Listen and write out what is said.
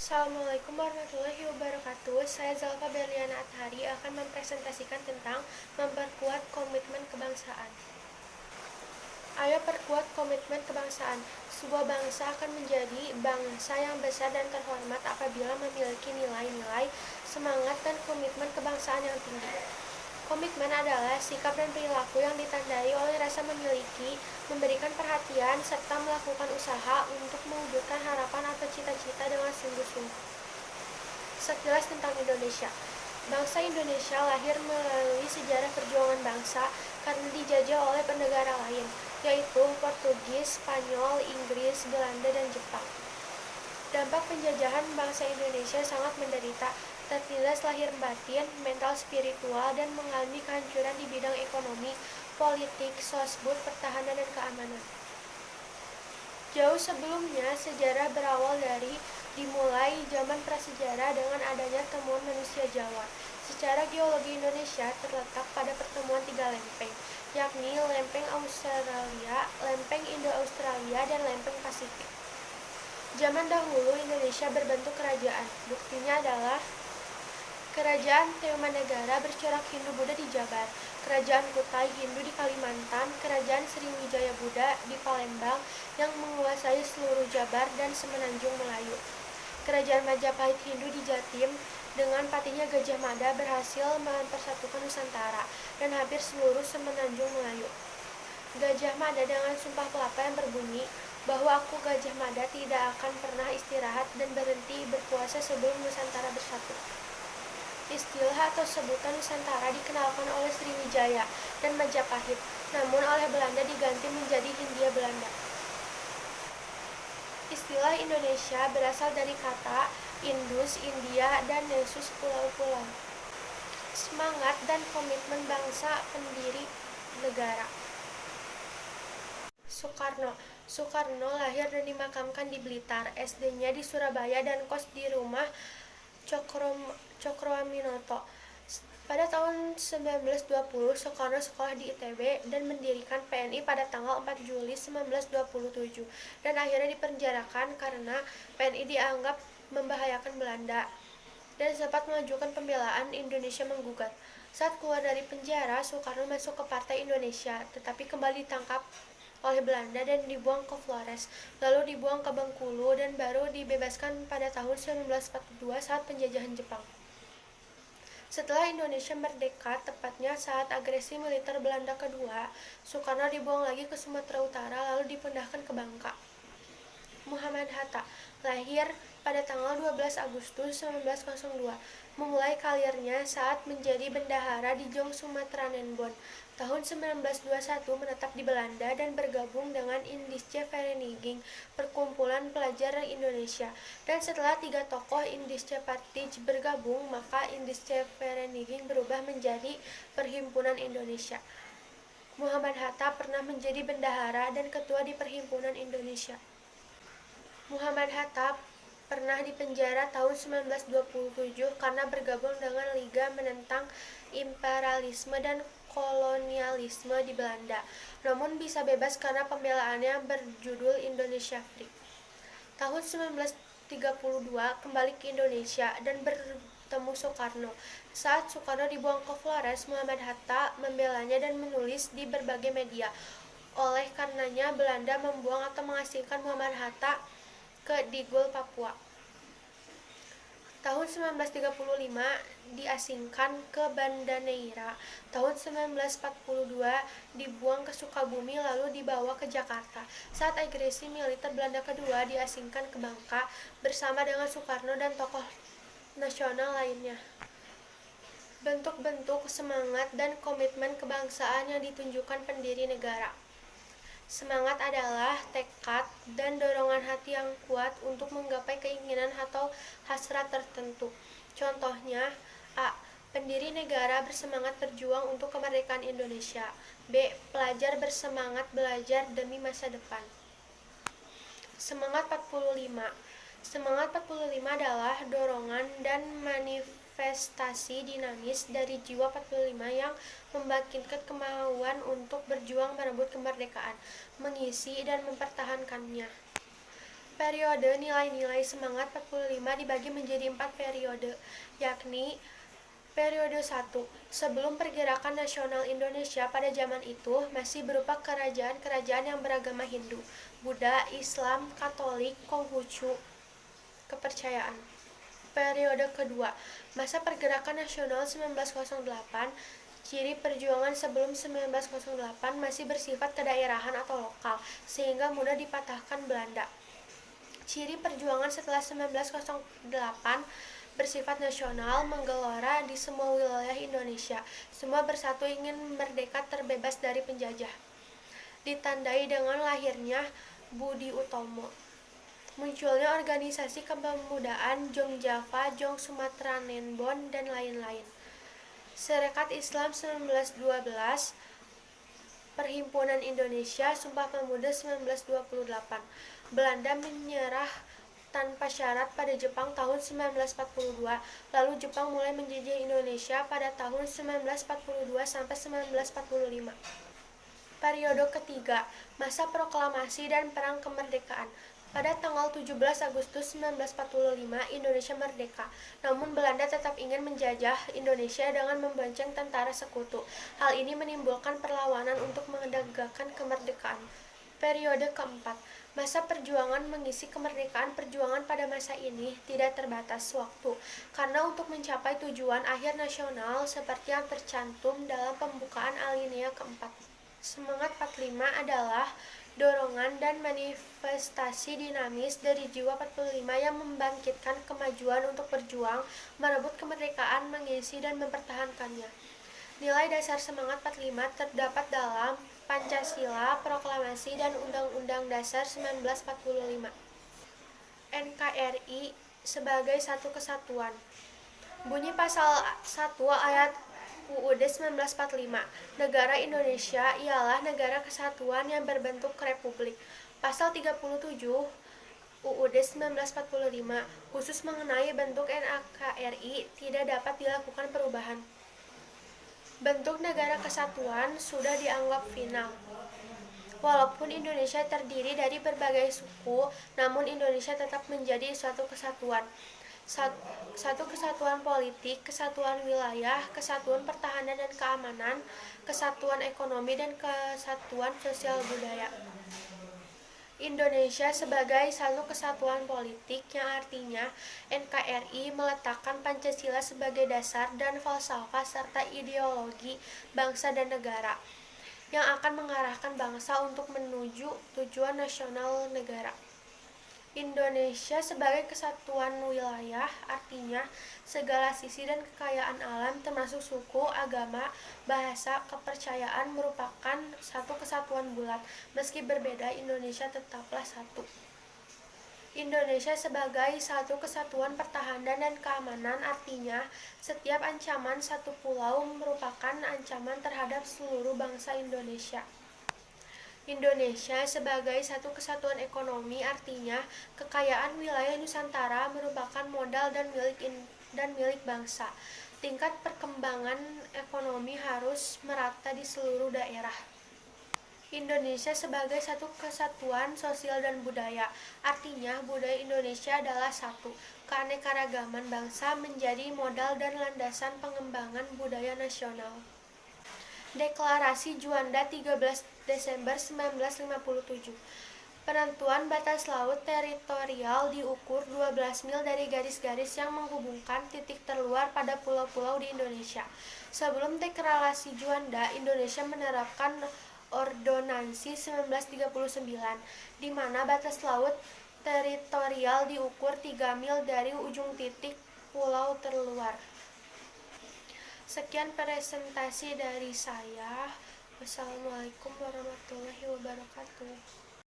Assalamualaikum warahmatullahi wabarakatuh. Saya Zalfa Berliana Athari akan mempresentasikan tentang memperkuat komitmen kebangsaan. Ayo perkuat komitmen kebangsaan. Sebuah bangsa akan menjadi bangsa yang besar dan terhormat apabila memiliki nilai-nilai, semangat, dan komitmen kebangsaan yang tinggi. Komitmen adalah sikap dan perilaku yang ditandai oleh rasa memiliki, memberikan perhatian, serta melakukan usaha untuk mewujudkan harapan atau cita-cita dengan sungguh-sungguh. Sekilas tentang Indonesia. Bangsa Indonesia lahir melalui sejarah perjuangan bangsa karena dijajah oleh negara lain, yaitu Portugis, Spanyol, Inggris, Belanda, dan Jepang. Dampak penjajahan bangsa Indonesia sangat menderita, tertindas lahir batin, mental spiritual, dan mengalami kehancuran di bidang ekonomi, politik, sosbud, pertahanan, dan keamanan. Jauh sebelumnya, sejarah berawal dari dimulai zaman prasejarah dengan adanya temuan manusia Jawa. Secara geologi Indonesia terletak pada pertemuan tiga lempeng, yakni lempeng Australia, lempeng Indo-Australia, dan lempeng Pasifik. Zaman dahulu Indonesia berbentuk kerajaan. Buktinya adalah Kerajaan Tarumanagara bercorak Hindu-Buddha di Jabar, Kerajaan Kutai Hindu di Kalimantan, Kerajaan Sriwijaya Buddha di Palembang yang menguasai seluruh Jabar dan Semenanjung Melayu. Kerajaan Majapahit Hindu di Jatim dengan patinya Gajah Mada berhasil mempersatukan Nusantara dan hampir seluruh Semenanjung Melayu. Gajah Mada dengan sumpah pelapa yang berbunyi bahwa aku Gajah Mada tidak akan pernah istirahat dan berhenti berkuasa sebelum Nusantara bersatu. Istilah atau sebutan Nusantara dikenalkan oleh Sriwijaya dan Majapahit, namun oleh Belanda diganti menjadi Hindia Belanda. Istilah Indonesia berasal dari kata Indus, India, dan Nesus, pulau-pulau. Semangat dan komitmen bangsa pendiri negara. Soekarno lahir dan dimakamkan di Blitar, SD-nya di Surabaya, dan kos di rumah Cokroaminoto. Pada tahun 1920, Soekarno sekolah di ITB dan mendirikan PNI pada tanggal 4 Juli 1927 dan akhirnya dipenjarakan karena PNI dianggap membahayakan Belanda dan sempat mengajukan pembelaan Indonesia menggugat. Saat keluar dari penjara, Soekarno masuk ke Partai Indonesia, tetapi kembali ditangkap oleh Belanda dan dibuang ke Flores, lalu dibuang ke Bengkulu dan baru dibebaskan pada tahun 1942 saat penjajahan Jepang. Setelah Indonesia merdeka, tepatnya saat agresi militer Belanda kedua, Soekarno dibuang lagi ke Sumatera Utara lalu dipindahkan ke Bangka. Muhammad Hatta lahir pada tanggal 12 Agustus 1902, memulai karirnya saat menjadi bendahara di Jong Sumatera Nenbon. Tahun 1921 menetap di Belanda dan bergabung dengan Indische Vereniging, perkumpulan pelajar Indonesia. Dan setelah tiga tokoh Indische Partij bergabung, maka Indische Vereniging berubah menjadi Perhimpunan Indonesia. Muhammad Hatta pernah menjadi bendahara dan ketua di Perhimpunan Indonesia. Muhammad Hatta pernah dipenjara tahun 1927 karena bergabung dengan Liga menentang imperialisme dan kolonialisme di Belanda, namun bisa bebas karena pembelaannya berjudul Indonesia Free. Tahun 1932 kembali ke Indonesia dan bertemu Soekarno. Saat Soekarno dibuang ke Flores, Muhammad Hatta membelanya dan menulis di berbagai media. Oleh karenanya Belanda membuang atau mengasingkan Muhammad Hatta ke Digul, Papua. Tahun 1935 diasingkan ke Banda Neira. Tahun 1942 dibuang ke Sukabumi lalu dibawa ke Jakarta. Saat agresi militer Belanda kedua diasingkan ke Bangka bersama dengan Soekarno dan tokoh nasional lainnya. Bentuk-bentuk semangat dan komitmen kebangsaan yang ditunjukkan pendiri negara. Semangat adalah tekad dan dorongan hati yang kuat untuk menggapai keinginan atau hasrat tertentu. Contohnya, A. Pendiri negara bersemangat berjuang untuk kemerdekaan Indonesia. B. Pelajar bersemangat belajar demi masa depan. Semangat 45. Semangat 45 adalah dorongan dan manifestasi dinamis dari jiwa 45 yang membangkitkan kemauan untuk berjuang merebut kemerdekaan, mengisi dan mempertahankannya. Periode nilai-nilai semangat 45 dibagi menjadi 4 periode, yakni periode 1. Sebelum pergerakan nasional Indonesia pada zaman itu masih berupa kerajaan-kerajaan yang beragama Hindu, Buddha, Islam, Katolik, Konghucu, kepercayaan. Periode kedua, masa pergerakan nasional 1908. Ciri perjuangan sebelum 1908 masih bersifat kedaerahan atau lokal, sehingga mudah dipatahkan Belanda. Ciri perjuangan setelah 1908 bersifat nasional, menggelora di semua wilayah Indonesia. Semua bersatu ingin merdeka terbebas dari penjajah. Ditandai dengan lahirnya Budi Utomo, munculnya organisasi kepemudaan Jong Java, Jong Sumatera Nenbon, dan lain-lain. Sarekat Islam 1912, Perhimpunan Indonesia, Sumpah Pemuda 1928. Belanda menyerah tanpa syarat pada Jepang tahun 1942, lalu Jepang mulai menjajah Indonesia pada tahun 1942 sampai 1945. Periode ketiga, masa proklamasi dan perang kemerdekaan. Pada tanggal 17 Agustus 1945, Indonesia merdeka. Namun Belanda tetap ingin menjajah Indonesia dengan membonceng tentara sekutu. Hal ini menimbulkan perlawanan untuk menegakkan kemerdekaan. Periode keempat, masa perjuangan mengisi kemerdekaan. Perjuangan pada masa ini tidak terbatas waktu, karena untuk mencapai tujuan akhir nasional seperti yang tercantum dalam pembukaan alinea keempat. Semangat 45 adalah dorongan dan manifestasi dinamis dari jiwa 45 yang membangkitkan kemajuan untuk berjuang, merebut kemerdekaan, mengisi dan mempertahankannya. Nilai dasar semangat 45 terdapat dalam Pancasila, Proklamasi, dan Undang-Undang Dasar 1945. NKRI sebagai satu kesatuan. Bunyi pasal 1 ayat UUD 1945, negara Indonesia ialah negara kesatuan yang berbentuk republik. Pasal 37 UUD 1945 khusus mengenai bentuk NKRI tidak dapat dilakukan perubahan. Bentuk negara kesatuan sudah dianggap final. Walaupun Indonesia terdiri dari berbagai suku, namun Indonesia tetap menjadi suatu kesatuan. Satu kesatuan politik, kesatuan wilayah, kesatuan pertahanan dan keamanan, kesatuan ekonomi, dan kesatuan sosial budaya. Indonesia sebagai satu kesatuan politik, yang artinya NKRI meletakkan Pancasila sebagai dasar dan falsafah serta ideologi bangsa dan negara yang akan mengarahkan bangsa untuk menuju tujuan nasional negara. Indonesia sebagai kesatuan wilayah, artinya segala sisi dan kekayaan alam termasuk suku, agama, bahasa, kepercayaan merupakan satu kesatuan bulat. Meski berbeda, Indonesia tetaplah satu. Indonesia sebagai satu kesatuan pertahanan dan keamanan, artinya setiap ancaman satu pulau merupakan ancaman terhadap seluruh bangsa Indonesia. Indonesia sebagai satu kesatuan ekonomi, artinya kekayaan wilayah Nusantara merupakan modal dan milik bangsa. Tingkat perkembangan ekonomi harus merata di seluruh daerah. Indonesia sebagai satu kesatuan sosial dan budaya, artinya budaya Indonesia adalah satu. Keanekaragaman bangsa menjadi modal dan landasan pengembangan budaya nasional. Deklarasi Juanda 13 Desember 1957. Penentuan batas laut teritorial diukur 12 mil dari garis-garis yang menghubungkan titik terluar pada pulau-pulau di Indonesia. Sebelum deklarasi Juanda, Indonesia menerapkan Ordonansi 1939, di mana batas laut teritorial diukur 3 mil dari ujung titik pulau terluar. Sekian presentasi dari saya. Wassalamualaikum warahmatullahi wabarakatuh.